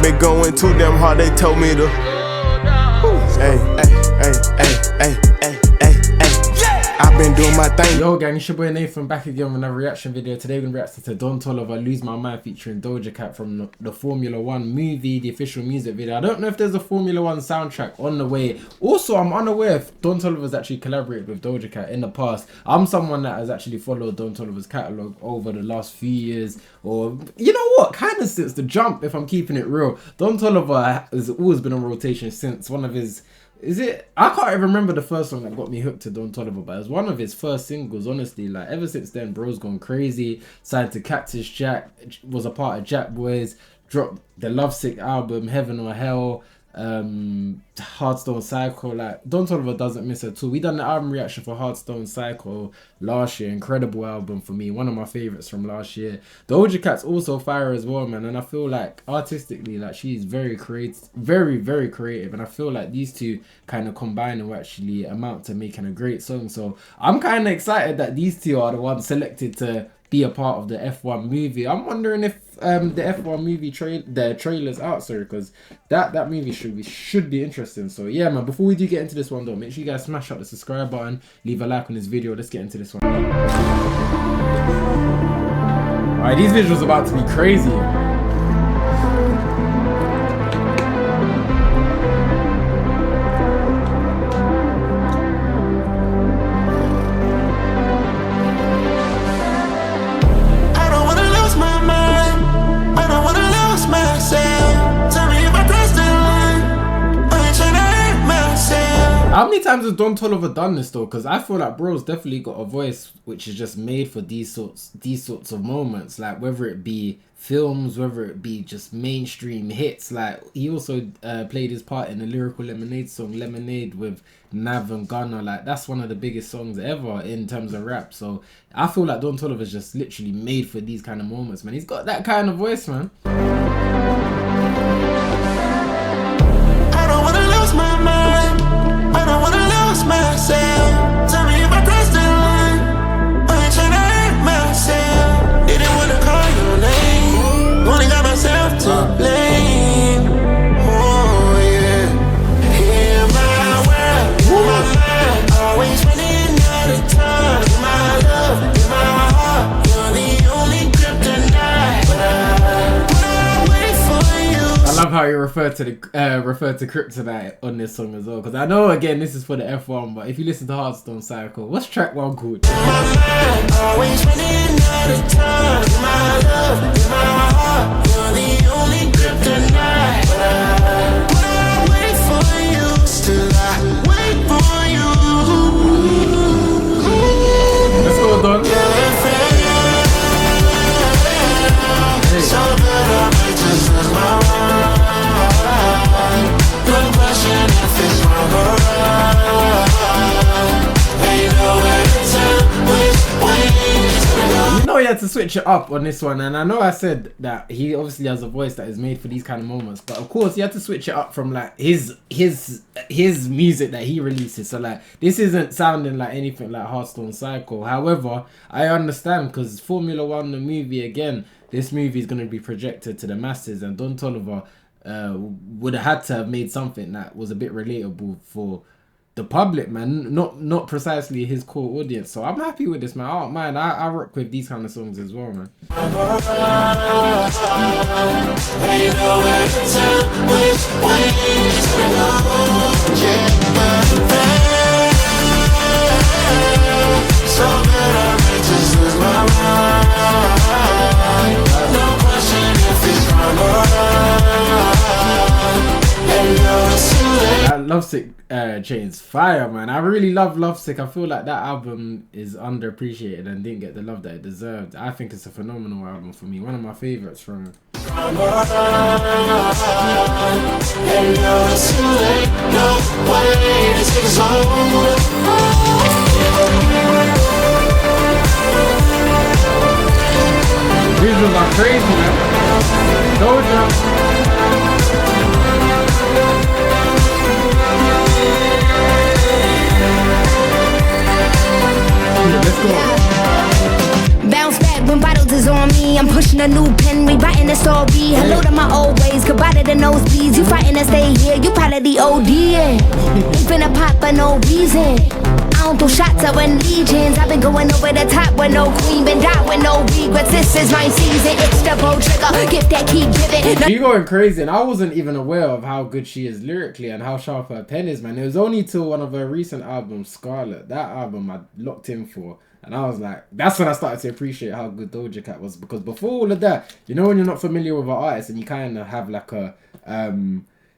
been going too damn hard, they told me to. Hey, I've been doing my thing. Yo gang, it's your boy Nathan back again with another reaction video. Today we're going to react to Don Toliver, Lose My Mind featuring Doja Cat from the Formula 1 movie, the official music video. I don't know if there's a Formula 1 soundtrack on the way. Also, I'm unaware if Don Toliver's actually collaborated with Doja Cat in the past. I'm someone that has actually followed Don Toliver's catalogue over the last few years, or you know what, kind of since the jump, if I'm keeping it real. Don Toliver has always been on rotation since one of his... I can't even remember the first song that got me hooked to Don Toliver, but it was one of his first singles, honestly. Like, ever since then, bro's gone crazy. Signed to Cactus Jack, was a part of Jack Boys, dropped the Lovesick album, Heaven or Hell, Heartstone Psycho. Like, Don Toliver doesn't miss at all. We done the album reaction for Heartstone Psycho last year. Incredible album for me, one of my favorites from last year. Doja Cat's also fire as well, man, and I feel like artistically, like, she's very creative, very creative, and I feel like these two kind of combine and will actually amount to making a great song. So I'm kind of excited that these two are the ones selected to be a part of the F1 movie. I'm wondering if the F1 movie trailer's out, sorry, because that movie should be interesting. So yeah, man, before we do get into this one though, make sure you guys smash up the subscribe button, leave a like on this video. Let's get into this one. Alright, these visuals are about to be crazy. How many times has Don Toliver done this though? Because I feel like bro's definitely got a voice which is just made for these sorts of moments. Like, whether it be films, whether it be just mainstream hits. Like, he also played his part in the Lyrical Lemonade song Lemonade with Nav and Gunna. Like, that's one of the biggest songs ever in terms of rap. So I feel like Don Toliver's just literally made for these kind of moments, man. He's got that kind of voice, man. I don't wanna lose my mind. I don't wanna lose myself. Tell me if I crossed the line. I ain't tryna hurt myself. Didn't wanna call your name. Only got myself to blame. Oh yeah. In my world, my mind, always running out of time. In my love, in my heart, you're the only kryptonite. But I wait for you. I love how you referred to Kryptonite on this song as well, because I know again this is for the F1, but if you listen to Heartstone Cycle, what's track 1 called? My mind, always running out of time. My love, in my heart, you're the only kryptonite. But I wait for you, still I wait for you. Let's go, Don. So good, I might just lose my mind. No question if it's wrong or right. Ain't nowhere to tell which way it's gonna go. You know, he had to switch it up on this one, and I know I said that he obviously has a voice that is made for these kind of moments, but of course he had to switch it up from like his music that he releases. So like, this isn't sounding like anything like Heartstone Cycle. However, I understand, because Formula 1 the movie, again, this movie is going to be projected to the masses, and Don Toliver would have had to have made something that was a bit relatable for the public, man, not precisely his core audience. So I'm happy with this, man. Oh man, I rock with these kind of songs as well, man. Lovesick Chains fire, man. I really love Lovesick. I feel like that album is underappreciated and didn't get the love that it deserved. I think it's a phenomenal album for me, one of my favorites from him. Visuals are crazy, man. Doja. Bounce back when bottles is on me. I'm pushing a new pen, rewriting the story. Hello to my old ways, goodbye to the speeds. You fighting to stay here, you probably ODing. Ain't finna pop for no reason. I don't throw shots at when legions. I've been going over the top with no queen, been down with no regrets. This is my season. It's the bow trigger. Gift that keep giving. She going crazy, and I wasn't even aware of how good she is lyrically and how sharp her pen is, man. It was only till one of her recent albums, Scarlet. That album I locked in for. And I was like, that's when I started to appreciate how good Doja Cat was. Because before all of that, you know when you're not familiar with an artist and you kind of have like a,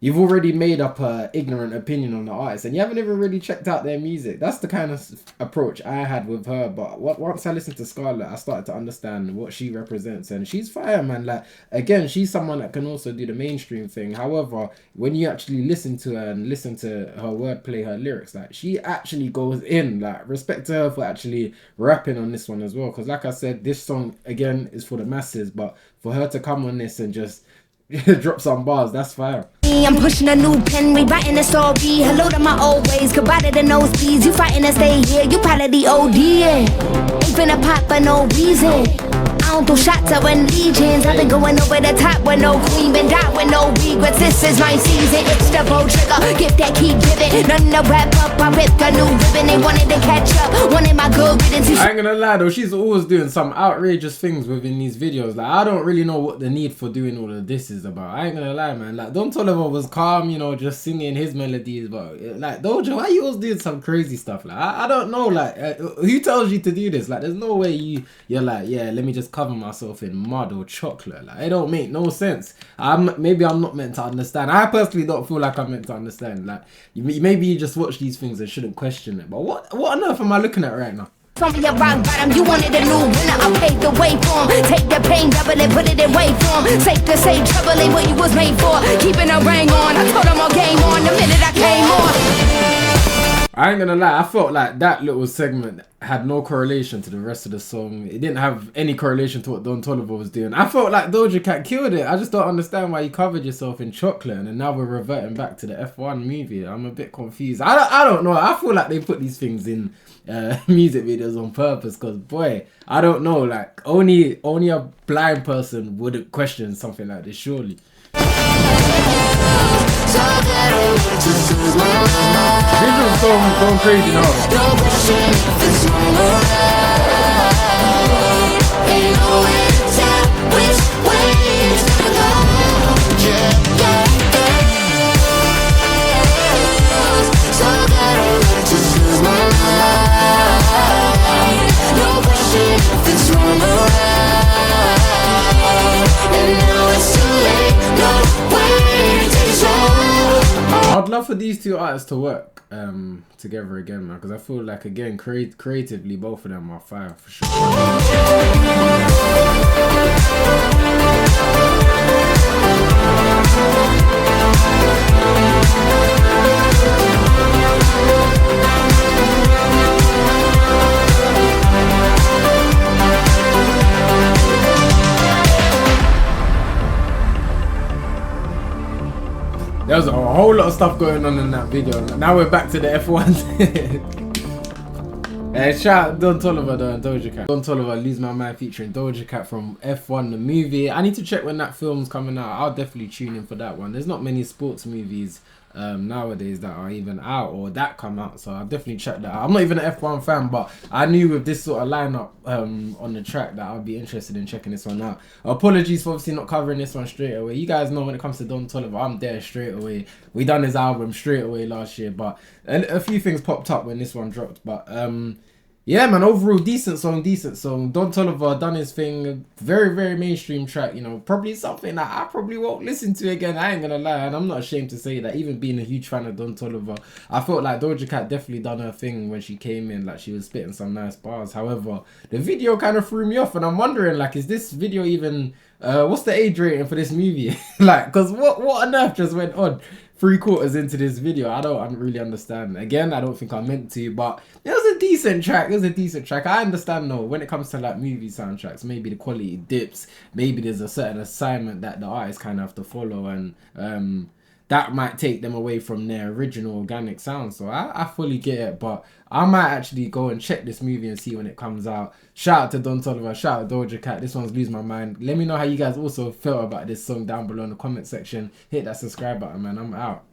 you've already made up a ignorant opinion on the artist and you haven't even really checked out their music. That's the kind of approach I had with her. But once I listened to Scarlet, I started to understand what she represents. And she's fire, man. Like, again, she's someone that can also do the mainstream thing. However, when you actually listen to her and listen to her wordplay, her lyrics, like, she actually goes in. Like, respect to her for actually rapping on this one as well. Because like I said, this song, again, is for the masses. But for her to come on this and just drop some bars, that's fire. I'm pushing a new pen, rewriting the story. Hello to my old ways, goodbye to the nose speeds. You fighting to stay here, you probably ODing. Ain't finna pop for no reason. I don't throw shots at when legions. I've been going over the top with no queen, been down with no regrets. This is my season, it's the bow trigger. Gift that keep giving, nothing to wrap up. I ripped a new ribbon, they wanted to catch up. Wanted my good riddance. I ain't gonna lie though, she's always doing some outrageous things within these videos. Like, I don't really know what the need for doing all of this is about. I ain't gonna lie, man. Like, Don Toliver was calm, you know, just singing his melodies, but like, Doja, why you always doing some crazy stuff? Like, I don't know, like, who tells you to do this? Like, there's no way you're like, yeah, let me just cover myself in mud or chocolate. Like, it don't make no sense. Maybe I'm not meant to understand. I personally don't feel like I'm meant to understand. Like, maybe you just watch these things and shouldn't question it. But what on earth am I looking at right now? From your rock bottom, you wanted a new winner. I paved the way for him. Take the pain, double it, put it in way form. Safe to say, trouble ain't what you was made for. Keeping a ring on, I told him all game on the minute I came on. I ain't gonna lie, I felt like that little segment had no correlation to the rest of the song. It didn't have any correlation to what Don Toliver was doing. I felt like Doja Cat killed it. I just don't understand why you covered yourself in chocolate and then now we're reverting back to the F1 movie. I'm a bit confused. I don't know. I feel like they put these things in music videos on purpose because, boy, I don't know. Like, only a blind person wouldn't question something like this, surely. Visual song going crazy now. I'd love for these two artists to work together again, man, because I feel like, again, creatively, both of them are fire for sure. There was a whole lot of stuff going on in that video. Now we're back to the F1. Shout out Don Toliver though and Doja Cat. Don Toliver, Lose My Mind featuring Doja Cat from F1 the movie. I need to check when that film's coming out. I'll definitely tune in for that one. There's not many sports movies nowadays that are even out or that come out, so I'll definitely check that out. I'm not even an F1 fan, but I knew with this sort of lineup on the track that I'd be interested in checking this one out. Apologies for obviously not covering this one straight away. You guys know when it comes to Don Toliver, I'm there straight away. We done his album straight away last year, but a few things popped up when this one dropped. But yeah, man, overall decent song. Don Toliver done his thing. Very, very mainstream track, you know, probably something that I probably won't listen to again. I ain't gonna lie, and I'm not ashamed to say that. Even being a huge fan of Don Toliver, I felt like Doja Cat definitely done her thing when she came in. Like, she was spitting some nice bars. However, the video kind of threw me off, and I'm wondering, like, is this video even what's the age rating for this movie? Like, because what on earth just went on 3/4 into this video? I don't really understand. Again, I don't think I meant to, but it was a decent track. I understand though, when it comes to like movie soundtracks, maybe the quality dips, maybe there's a certain assignment that the artist kind of have to follow, and that might take them away from their original organic sound. So I fully get it, but I might actually go and check this movie and see when it comes out. Shout out to Don Toliver, shout out Doja Cat. This one's Lose My Mind. Let me know how you guys also felt about this song down below in the comment section. Hit that subscribe button, man. I'm out.